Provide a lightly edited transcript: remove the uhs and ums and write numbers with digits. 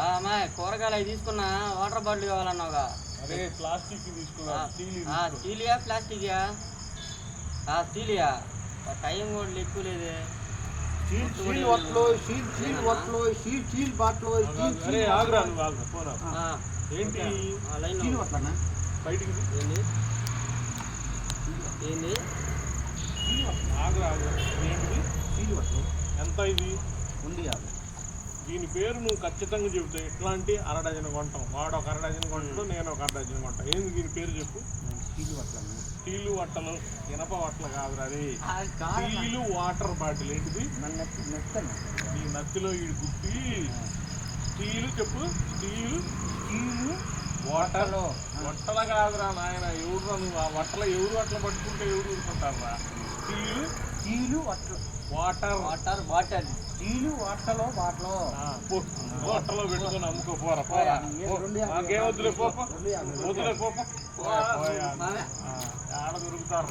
అమ్మాయి కూరగాయలు అవి తీసుకున్నా, వాటర్ బాటిల్ కావాలన్నావుగా. అరే ప్లాస్టిక్ తీసుకున్నా. స్టీలియా ప్లాస్టిక్యా? స్టీలియా. టైం కూడా ఎక్కువ లేదే. ఏంటి బయటికి ఏంది ఎంత ఇది? దీని పేరు నువ్వు ఖచ్చితంగా చెబుతావు. ఎట్లాంటి అరడజన్ కొంటాం, వాడు ఒక అరడజన్ కొంటాడు, నేను ఒక అరడజన్ కొంటా. ఏంది దీని పేరు చెప్పు? స్టీలు వట్టలు, ఇనప వట్టలు కాదురా అది. Steel water bottle. ఏంటిది? ఈ నత్తిలో ఈ గుప్పి స్టీలు చెప్పు. స్టీలు వాటర్ వట్టలు కాదురా నాయన. ఎవరు నువ్వు ఆ వట్టలు ఎవరు వట్టలు పట్టుకుంటే ఎవరు ఊరుకుంటారా? Steel water bottle. స్టీలు వాటలో పెట్టుకొని అమ్ముకోపోరా. నాకేం వద్దులే పోప, వద్దులే పోప. ఆడ దొరుకుతారు.